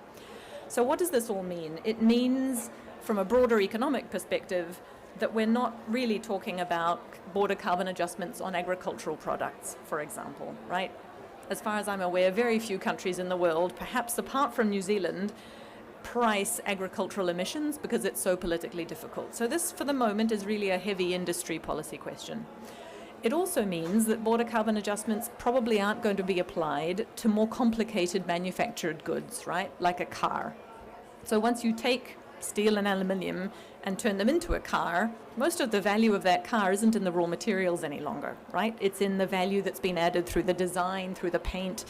So what does this all mean? It means, from a broader economic perspective, that we're not really talking about border carbon adjustments on agricultural products, for example, right? As far as I'm aware, very few countries in the world, perhaps apart from New Zealand, price agricultural emissions because it's so politically difficult. So this, for the moment, is really a heavy industry policy question. It also means that border carbon adjustments probably aren't going to be applied to more complicated manufactured goods, right? Like a car. So once you take steel and aluminium and turn them into a car, most of the value of that car isn't in the raw materials any longer, right? It's in the value that's been added through the design, through the paint,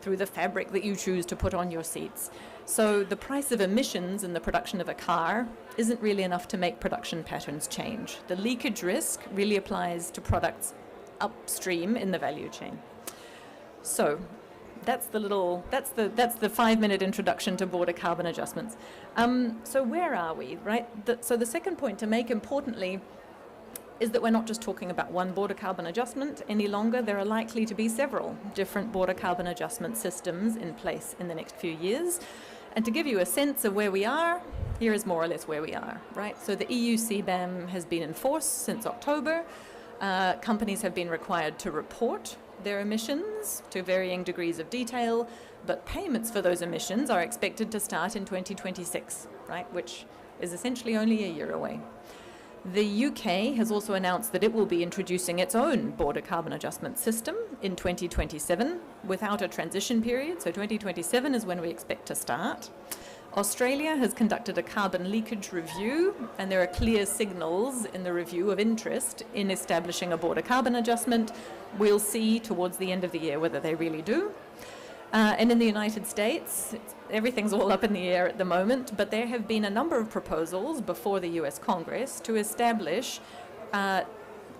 through the fabric that you choose to put on your seats. So the price of emissions in the production of a car isn't really enough to make production patterns change. The leakage risk really applies to products upstream in the value chain. So that's the 5-minute introduction to border carbon adjustments. So where are we, right? So the second point to make, importantly, is that we're not just talking about one border carbon adjustment any longer. There are likely to be several different border carbon adjustment systems in place in the next few years. And to give you a sense of where we are, here is more or less where we are, right? So the EU CBAM has been in force since October. Companies have been required to report their emissions to varying degrees of detail, but payments for those emissions are expected to start in 2026, right, which is essentially only a year away. The UK has also announced that it will be introducing its own border carbon adjustment system in 2027 without a transition period, so 2027 is when we expect to start. Australia has conducted a carbon leakage review, and there are clear signals in the review of interest in establishing a border carbon adjustment. We'll see towards the end of the year whether they really do. And in the United States, everything's all up in the air at the moment, but there have been a number of proposals before the US Congress to establish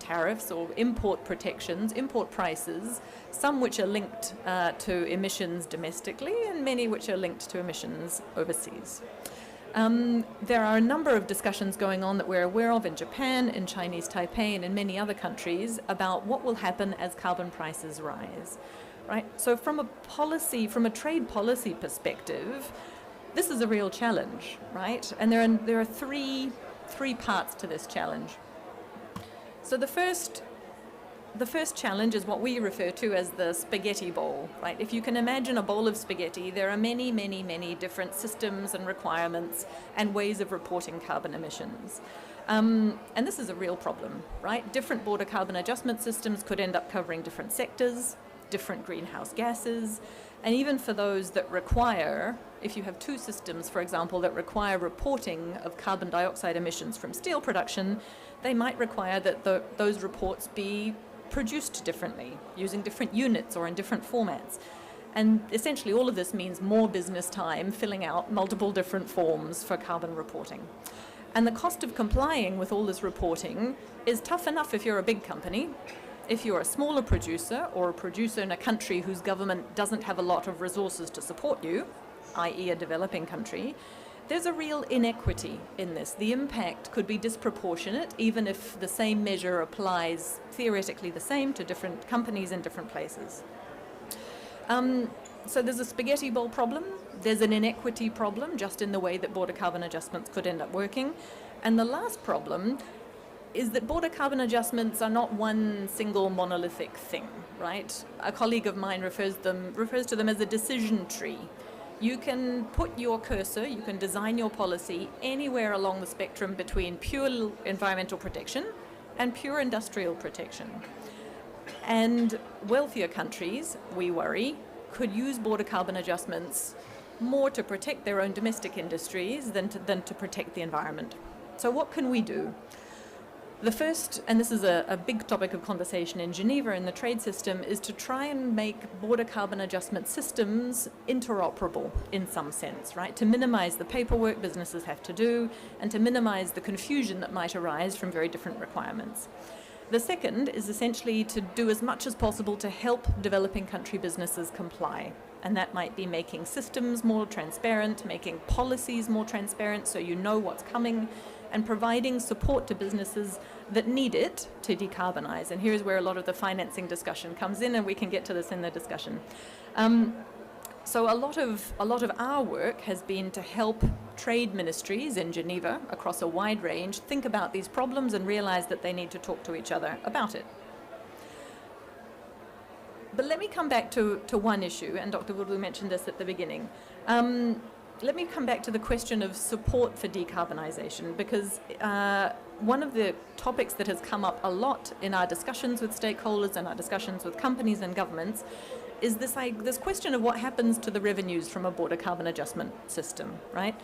tariffs or import protections, import prices, some which are linked to emissions domestically and many which are linked to emissions overseas. There are a number of discussions going on that we're aware of in Japan, in Chinese Taipei, and in many other countries about what will happen as carbon prices rise. Right? So from a trade policy perspective, this is a real challenge, right? And there are three parts to this challenge. So the first challenge is what we refer to as the spaghetti bowl, right? If you can imagine a bowl of spaghetti, there are many, many, many different systems and requirements and ways of reporting carbon emissions. And this is a real problem, right? Different border carbon adjustment systems could end up covering different sectors, different greenhouse gases, and even for those that require, if you have two systems, for example, that require reporting of carbon dioxide emissions from steel production, they might require that those reports be produced differently, using different units or in different formats. And essentially all of this means more business time filling out multiple different forms for carbon reporting. And the cost of complying with all this reporting is tough enough if you're a big company. If you're a smaller producer or a producer in a country whose government doesn't have a lot of resources to support you, i.e. a developing country, there's a real inequity in this. The impact could be disproportionate even if the same measure applies theoretically the same to different companies in different places. So there's a spaghetti bowl problem, there's an inequity problem just in the way that border carbon adjustments could end up working, and the last problem is that border carbon adjustments are not one single monolithic thing, right? A colleague of mine refers to them as a decision tree. You can put your cursor, you can design your policy anywhere along the spectrum between pure environmental protection and pure industrial protection. And wealthier countries, we worry, could use border carbon adjustments more to protect their own domestic industries than to protect the environment. So what can we do? The first, and this is a big topic of conversation in Geneva in the trade system, is to try and make border carbon adjustment systems interoperable in some sense, right? To minimize the paperwork businesses have to do and to minimize the confusion that might arise from very different requirements. The second is essentially to do as much as possible to help developing country businesses comply. And that might be making systems more transparent, making policies more transparent so you know what's coming, and providing support to businesses that need it to decarbonize. And here's where a lot of the financing discussion comes in, and we can get to this in the discussion. So a lot of our work has been to help trade ministries in Geneva across a wide range think about these problems and realize that they need to talk to each other about it. But let me come back to one issue, and Dr. Woodley mentioned this at the beginning. let me come back to the question of support for decarbonisation, because one of the topics that has come up a lot in our discussions with stakeholders and our discussions with companies and governments is this question of what happens to the revenues from a border carbon adjustment system, right?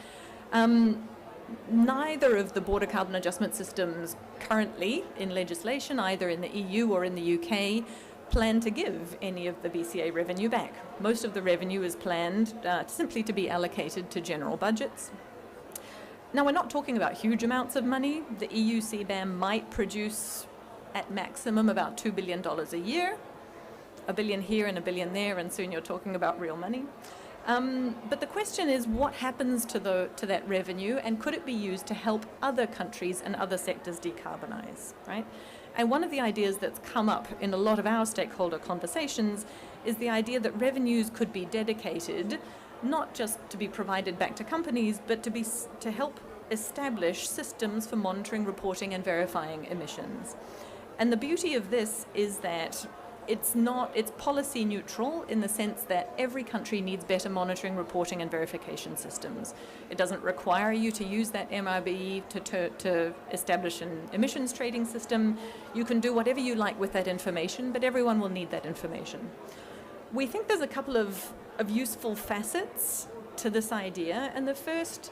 Neither of the border carbon adjustment systems currently in legislation, either in the EU or in the UK, plan to give any of the BCA revenue back. Most of the revenue is planned simply to be allocated to general budgets. Now, we're not talking about huge amounts of money. The EU CBAM might produce at maximum about $2 billion a year, $1 billion here and $1 billion there, and soon you're talking about real money. But the question is, what happens to that revenue, and could it be used to help other countries and other sectors decarbonize, right? And one of the ideas that's come up in a lot of our stakeholder conversations is the idea that revenues could be dedicated not just to be provided back to companies, but to help establish systems for monitoring, reporting, and verifying emissions. And the beauty of this is that it's policy neutral in the sense that every country needs better monitoring, reporting, and verification systems. It doesn't require you to use that MRB to establish an emissions trading system. You can do whatever you like with that information, but everyone will need that information. We think there's a couple of useful facets to this idea, and the first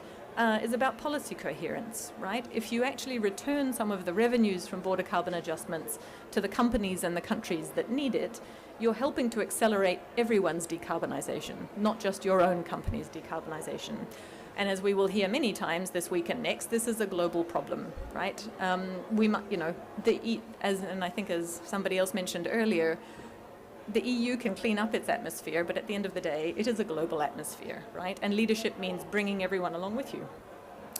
is about policy coherence, right? If you actually return some of the revenues from border carbon adjustments to the companies and the countries that need it, you're helping to accelerate everyone's decarbonisation, not just your own company's decarbonisation. And as we will hear many times this week and next, this is a global problem, right? And I think as somebody else mentioned earlier, the EU can clean up its atmosphere, but at the end of the day, it is a global atmosphere, right? And leadership means bringing everyone along with you.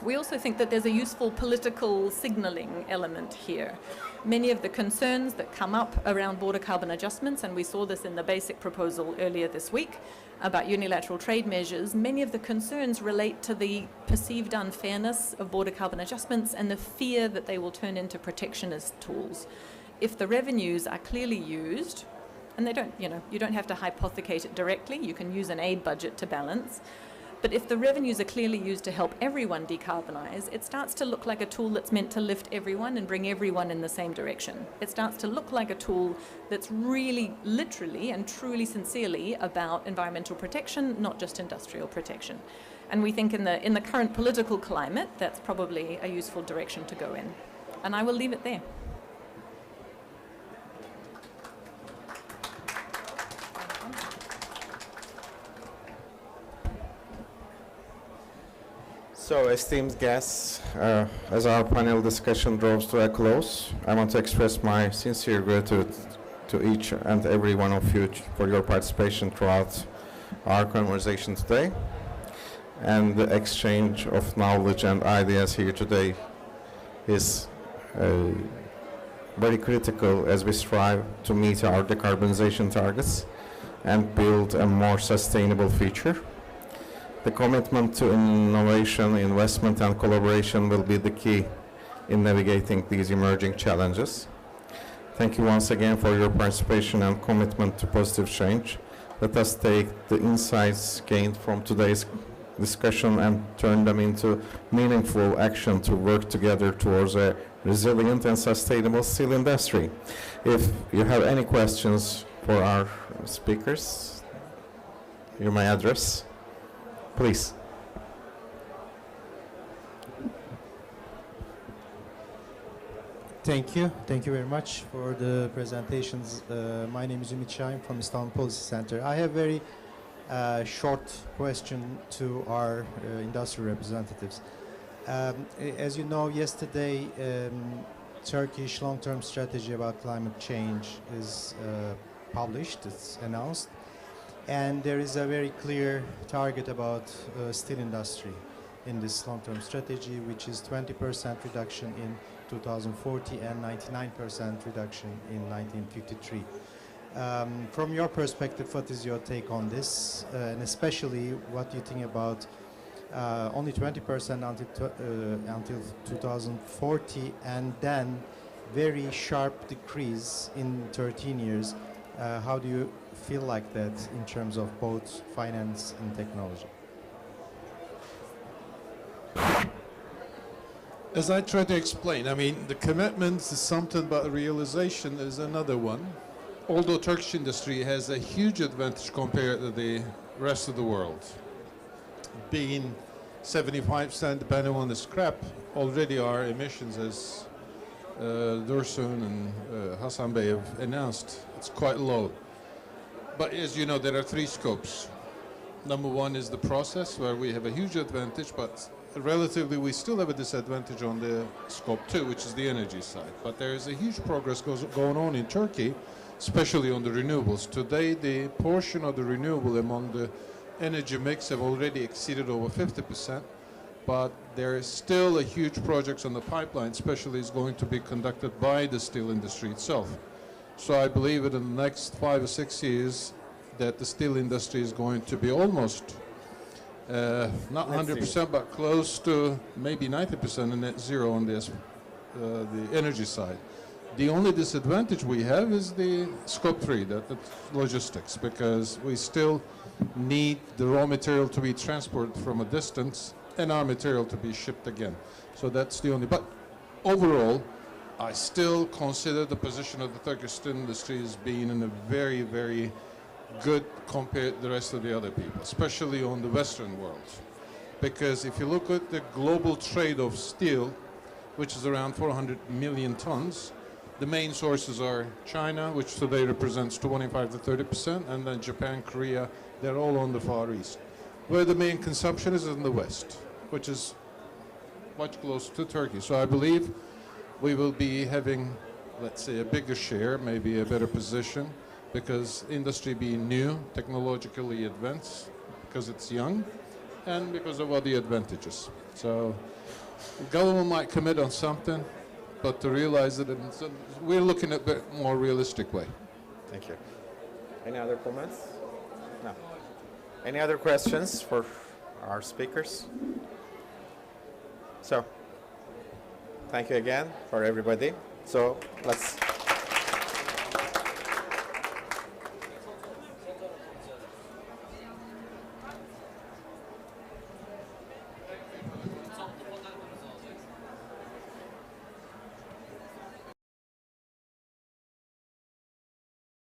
We also think that there's a useful political signalling element here. Many of the concerns that come up around border carbon adjustments, and we saw this in the basic proposal earlier this week about unilateral trade measures, many of the concerns relate to the perceived unfairness of border carbon adjustments and the fear that they will turn into protectionist tools. If the revenues are clearly used, and you don't have to hypothecate it directly, you can use an aid budget to balance. But if the revenues are clearly used to help everyone decarbonise, it starts to look like a tool that's meant to lift everyone and bring everyone in the same direction. It starts to look like a tool that's really, literally and truly sincerely about environmental protection, not just industrial protection. And we think in the current political climate, that's probably a useful direction to go in. And I will leave it there. So, esteemed guests, as our panel discussion draws to a close, I want to express my sincere gratitude to each and every one of you for your participation throughout our conversation today. And the exchange of knowledge and ideas here today is very critical as we strive to meet our decarbonization targets and build a more sustainable future. The commitment to innovation, investment, and collaboration will be the key in navigating these emerging challenges. Thank you once again for your participation and commitment to positive change. Let us take the insights gained from today's discussion and turn them into meaningful action to work together towards a resilient and sustainable steel industry. If you have any questions for our speakers, you may address. Please. Thank you. Thank you very much for the presentations. My name is Ümit Şahin from Istanbul Policy Center. I have a very short question to our industry representatives. As you know, yesterday, Turkish long-term strategy about climate change is published, it's announced. And there is a very clear target about steel industry in this long-term strategy, which is 20% reduction in 2040 and 99% reduction in 1953. From your perspective, what is your take on this? And especially, what do you think about only 20% until 2040, and then very sharp decrease in 13 years? How do you feel like that in terms of both finance and technology? As I try to explain, I mean, the commitments is something, but realization is another one. Although Turkish industry has a huge advantage compared to the rest of the world, being 75% depending on the scrap, already our emissions, as Dursun and Hasan Bey have announced, it's quite low. But as you know, there are three scopes. Number one is the process, where we have a huge advantage, but relatively we still have a disadvantage on the scope 2, which is the energy side. But there is a huge progress going on in Turkey, especially on the renewables. Today, the portion of the renewable among the energy mix have already exceeded over 50%, but there is still a huge projects on the pipeline, especially is going to be conducted by the steel industry itself. So I believe that in the next 5 or 6 years that the steel industry is going to be almost not 100%, but close to maybe 90% in net zero on this, the energy side. The only disadvantage we have is the scope 3, that's logistics, because we still need the raw material to be transported from a distance and our material to be shipped again. So that's the only, but overall, I still consider the position of the Turkish steel industry as being in a very, very good compared to the rest of the other people, especially on the Western world. Because if you look at the global trade of steel, which is around 400 million tons, the main sources are China, which today represents 25 to 30%, and then Japan, Korea, they're all on the Far East. Where the main consumption is in the West, which is much closer to Turkey. So I believe we will be having, let's say, a bigger share, maybe a better position, because industry being new, technologically advanced, because it's young, and because of all the advantages. So the government might commit on something, but to realize it, we're looking at a bit more realistic way. Thank you. Any other comments? No. Any other questions for our speakers? So, thank you again for everybody. So let's